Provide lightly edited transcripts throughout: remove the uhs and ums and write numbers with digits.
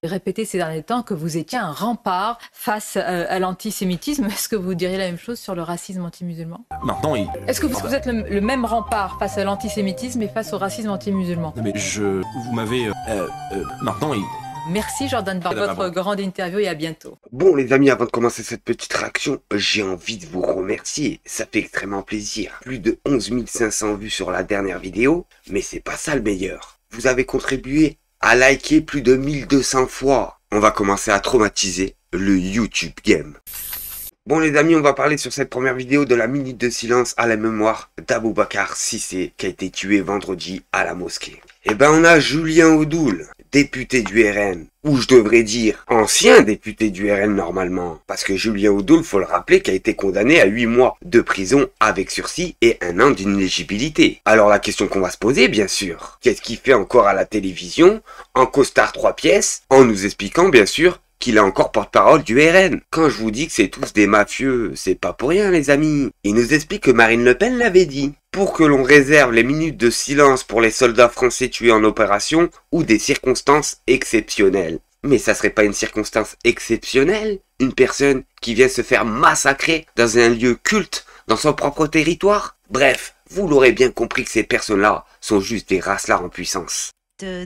Répété ces derniers temps que vous étiez un rempart face à l'antisémitisme. Est-ce que vous diriez la même chose sur le racisme anti-musulman? Maintenant, Est-ce que vous êtes le même rempart face à l'antisémitisme et face au racisme anti-musulman? non, mais vous m'avez... maintenant, Merci Jordan pour votre grande interview et à bientôt. Bon les amis, avant de commencer cette petite réaction, j'ai envie de vous remercier, ça fait extrêmement plaisir. Plus de 11 500 vues sur la dernière vidéo, mais c'est pas ça le meilleur. Vous avez contribué à liker plus de 1200 fois. On va commencer à traumatiser le YouTube game. Bon les amis, on va parler sur cette première vidéo de la minute de silence à la mémoire d'Aboubacar Cissé qui a été tué vendredi à la mosquée. Et ben on a Julien Audoul, député du RN, ou je devrais dire ancien député du RN normalement, parce que Julien Audoul, faut le rappeler, qui a été condamné à 8 mois de prison avec sursis et 1 an d'inéligibilité. Alors la question qu'on va se poser bien sûr, qu'est-ce qu'il fait encore à la télévision, en costard 3 pièces, en nous expliquant bien sûr qu'il est encore porte-parole du RN. Quand je vous dis que c'est tous des mafieux, c'est pas pour rien les amis. Il nous explique que Marine Le Pen l'avait dit. Pour que l'on réserve les minutes de silence pour les soldats français tués en opération ou des circonstances exceptionnelles. Mais ça serait pas une circonstance exceptionnelle? Une personne qui vient se faire massacrer dans un lieu culte dans son propre territoire? Bref, vous l'aurez bien compris que ces personnes-là sont juste des racelards en puissance.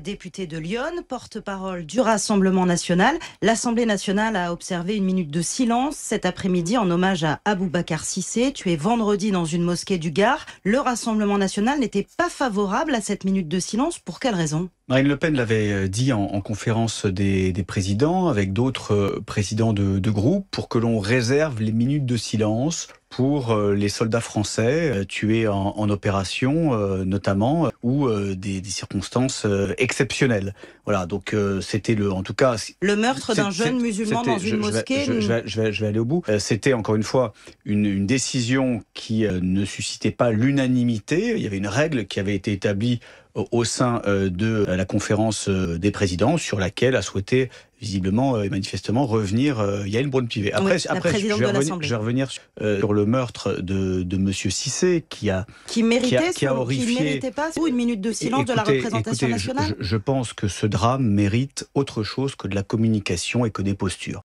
Député de Lyon, porte-parole du Rassemblement national. L'Assemblée nationale a observé une minute de silence cet après-midi en hommage à Aboubacar Cissé, tué vendredi dans une mosquée du Gard. Le Rassemblement national n'était pas favorable à cette minute de silence. Pour quelle raison ? Marine Le Pen l'avait dit en conférence des présidents avec d'autres présidents de groupe pour que l'on réserve les minutes de silence pour les soldats français tués en opération notamment ou des circonstances exceptionnelles. Voilà, donc c'était en tout cas... Le meurtre d'un jeune musulman dans une mosquée... Je vais aller au bout. C'était encore une fois une décision qui ne suscitait pas l'unanimité. Il y avait une règle qui avait été établie au sein de la conférence des présidents sur laquelle a souhaité visiblement et manifestement revenir Yael Braun-Pivet. Après, je vais revenir sur le meurtre de Monsieur Cissé qui méritait pas une minute de silence de la représentation nationale. Je pense que ce drame mérite autre chose que de la communication et que des postures.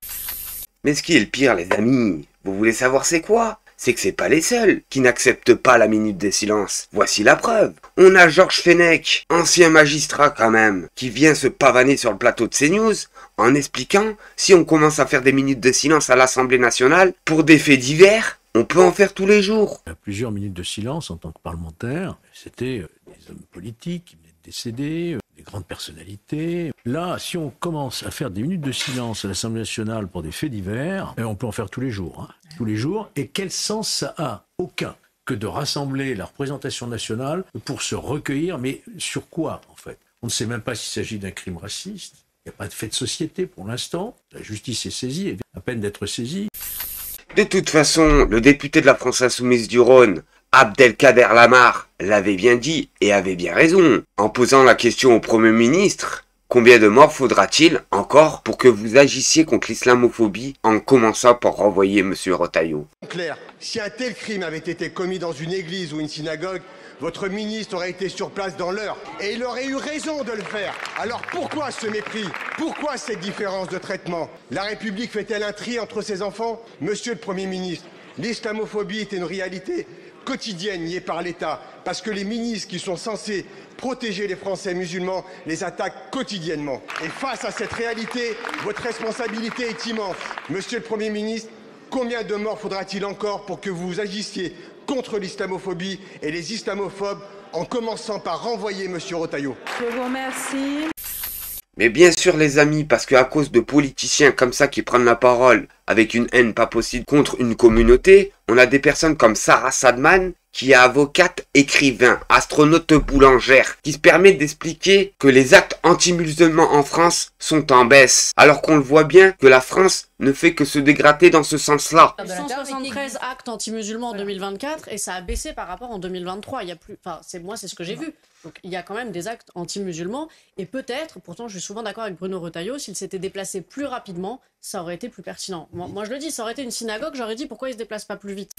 Mais ce qui est le pire les amis, vous voulez savoir c'est quoi? C'est que c'est pas les seuls qui n'acceptent pas la minute de silence. Voici la preuve. On a Georges Fenech, ancien magistrat quand même, qui vient se pavaner sur le plateau de CNews en expliquant si on commence à faire des minutes de silence à l'Assemblée nationale pour des faits divers, on peut en faire tous les jours. Il y a plusieurs minutes de silence en tant que parlementaire. C'était des hommes politiques qui venaient de décéder, des grandes personnalités. Là, si on commence à faire des minutes de silence à l'Assemblée nationale pour des faits divers, on peut en faire tous les jours. Tous les jours. Et quel sens ça a? Aucun. Que de rassembler la représentation nationale pour se recueillir. Mais sur quoi, en fait? On ne sait même pas s'il s'agit d'un crime raciste. Il n'y a pas de fait de société pour l'instant. La justice est saisie, elle vient à peine d'être saisie. De toute façon, le député de la France Insoumise du Rhône, Abdelkader Lamar, l'avait bien dit et avait bien raison. En posant la question au Premier ministre, combien de morts faudra-t-il encore pour que vous agissiez contre l'islamophobie en commençant par renvoyer M. Retailleau? Claire, si un tel crime avait été commis dans une église ou une synagogue, votre ministre aurait été sur place dans l'heure. Et il aurait eu raison de le faire. Alors pourquoi ce mépris? Pourquoi cette différence de traitement? La République fait-elle un tri entre ses enfants? Monsieur le Premier ministre, l'islamophobie est une réalité quotidienne niée par l'État, parce que les ministres qui sont censés protéger les Français musulmans les attaquent quotidiennement. Et face à cette réalité, votre responsabilité est immense. Monsieur le Premier ministre, combien de morts faudra-t-il encore pour que vous agissiez contre l'islamophobie et les islamophobes, en commençant par renvoyer Monsieur Retailleau? Je vous remercie. Mais bien sûr les amis, parce qu'à cause de politiciens comme ça qui prennent la parole avec une haine pas possible contre une communauté, on a des personnes comme Sarah Sadman qui est avocate, écrivain, astronaute boulangère, qui se permet d'expliquer que les actes anti-musulmans en France sont en baisse, alors qu'on le voit bien que la France ne fait que se dégrader dans ce sens-là. 173 actes anti-musulmans en 2024 et ça a baissé par rapport en 2023. Il y a plus, enfin, c'est ce que j'ai vu. Donc il y a quand même des actes anti-musulmans et peut-être, pourtant je suis souvent d'accord avec Bruno Retailleau, s'il s'était déplacé plus rapidement, ça aurait été plus pertinent. Moi je le dis, ça aurait été une synagogue, j'aurais dit pourquoi il se déplace pas plus vite.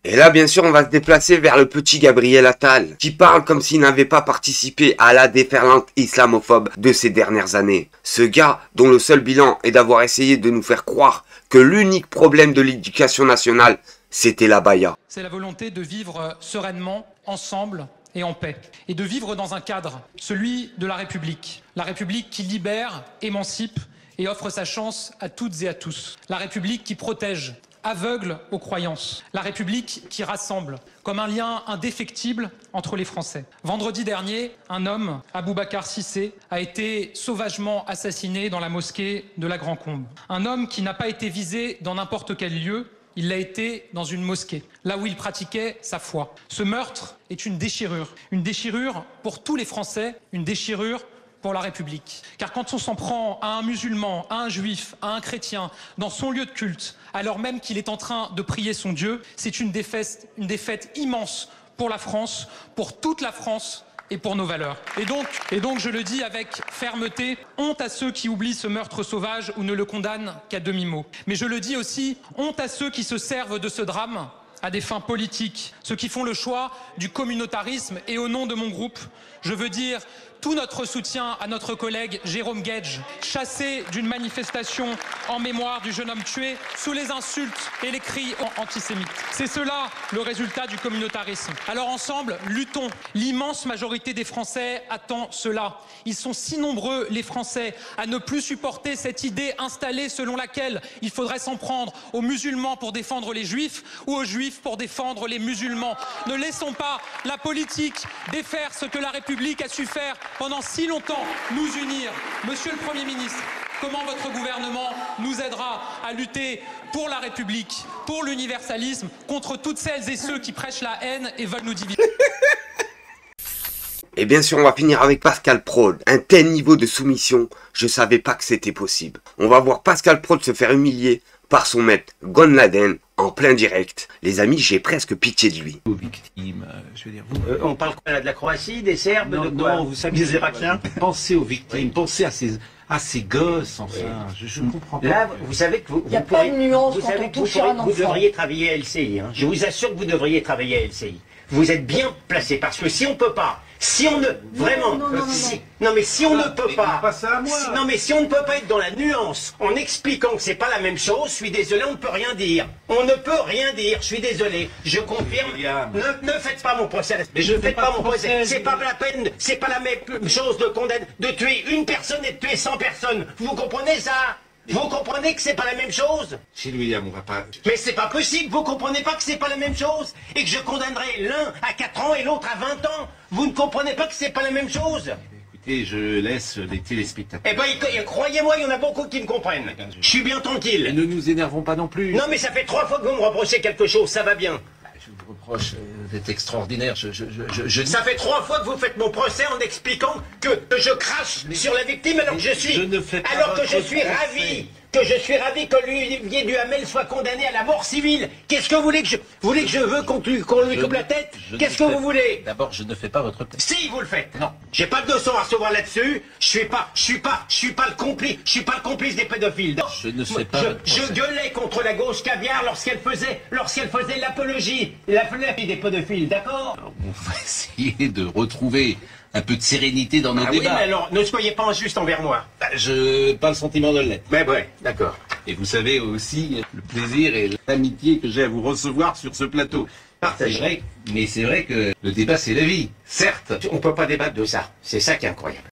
Et là, bien sûr, on va se déplacer vers le petit Gabriel Attal, qui parle comme s'il n'avait pas participé à la déferlante islamophobe de ces dernières années. Ce gars, dont le seul bilan est d'avoir essayé de nous faire croire que l'unique problème de l'éducation nationale, c'était la baya. C'est la volonté de vivre sereinement, ensemble et en paix. Et de vivre dans un cadre, celui de la République. La République qui libère, émancipe et offre sa chance à toutes et à tous. La République qui protège, aveugle aux croyances. La République qui rassemble, comme un lien indéfectible entre les Français. Vendredi dernier, un homme, Aboubacar Cissé, a été sauvagement assassiné dans la mosquée de la Grand-Combe. Un homme qui n'a pas été visé dans n'importe quel lieu, il l'a été dans une mosquée, là où il pratiquait sa foi. Ce meurtre est une déchirure pour tous les Français, une déchirure pour la République. Car quand on s'en prend à un musulman, à un juif, à un chrétien, dans son lieu de culte, alors même qu'il est en train de prier son Dieu, c'est une défaite immense pour la France, pour toute la France et pour nos valeurs. Et donc, je le dis avec fermeté, honte à ceux qui oublient ce meurtre sauvage ou ne le condamnent qu'à demi-mot. Mais je le dis aussi, honte à ceux qui se servent de ce drame à des fins politiques, ceux qui font le choix du communautarisme. Et au nom de mon groupe, je veux dire tout notre soutien à notre collègue Jérôme Guedj, chassé d'une manifestation en mémoire du jeune homme tué sous les insultes et les cris antisémites. C'est cela le résultat du communautarisme. Alors ensemble, luttons. L'immense majorité des Français attend cela. Ils sont si nombreux, les Français, à ne plus supporter cette idée installée selon laquelle il faudrait s'en prendre aux musulmans pour défendre les juifs ou aux juifs pour défendre les musulmans. Ne laissons pas la politique défaire ce que la République a su faire pendant si longtemps, nous unir. Monsieur le Premier ministre, comment votre gouvernement nous aidera à lutter pour la République, pour l'universalisme, contre toutes celles et ceux qui prêchent la haine et veulent nous diviser? Et bien sûr, on va finir avec Pascal Prod. Un tel niveau de soumission, je savais pas que c'était possible. On va voir Pascal Prod se faire humilier par son maître Gon Laden en plein direct. Les amis, j'ai presque pitié de lui. Aux victimes, je veux dire, vous... on parle quoi, de la Croatie, des Serbes, non, de quoi? non, vous savez, des Irakiens. Pensez aux victimes, pensez à ces gosses, enfin, je comprends pas. Là, vous savez que vous, il n'y a pas de nuance quand on touche un enfant. Vous devriez travailler à LCI. Hein. Je vous assure que vous devriez travailler à LCI. Vous êtes bien placé parce que si on peut pas, si on ne vraiment, non mais si on ne peut pas, non mais si on ne peut pas être dans la nuance en expliquant que c'est pas la même chose, je suis désolé, on ne peut rien dire. On ne peut rien dire, je suis désolé. Je confirme. Ne faites pas mon procès. Mais je ne fais pas mon procès. C'est pas la peine, c'est pas la même chose de condamner, de tuer une personne et de tuer 100 personnes. Vous comprenez ça? Vous comprenez que c'est pas la même chose? Chez William, on va pas... Mais c'est pas possible, vous comprenez pas que c'est pas la même chose? Et que je condamnerai l'un à 4 ans et l'autre à 20 ans? Vous ne comprenez pas que c'est pas la même chose? Écoutez, je laisse les téléspectateurs. Eh ben, croyez-moi, il y en a beaucoup qui me comprennent. Je suis bien tranquille. Et ne nous énervons pas non plus. Non mais ça fait 3 fois que vous me reprochez quelque chose, ça va bien. Je vous reproche d'être extraordinaire, Ça fait 3 fois que vous faites mon procès en expliquant que je crache sur la victime alors que je suis... alors que je suis ravi. Que je suis ravi que Olivier Duhamel soit condamné à la mort civile. Qu'est-ce que vous voulez que je... Vous voulez que je veux qu'on lui coupe la tête? Qu'est-ce que vous voulez? D'abord, je ne fais pas votre plainte. Si, vous le faites. Non. J'ai pas de leçon à recevoir là-dessus. Je suis pas le complice des pédophiles. Je ne sais pas. Je gueulais contre la gauche caviar lorsqu'elle faisait l'apologie des pédophiles, d'accord? On va essayer de retrouver un peu de sérénité dans nos débats. Oui, mais alors, ne soyez pas injuste envers moi. Je n'ai pas le sentiment de l'être. Mais ouais, d'accord. Et vous savez aussi le plaisir et l'amitié que j'ai à vous recevoir sur ce plateau. Partagez. Mais c'est vrai que le débat, c'est la vie. Certes. On peut pas débattre de ça. C'est ça qui est incroyable.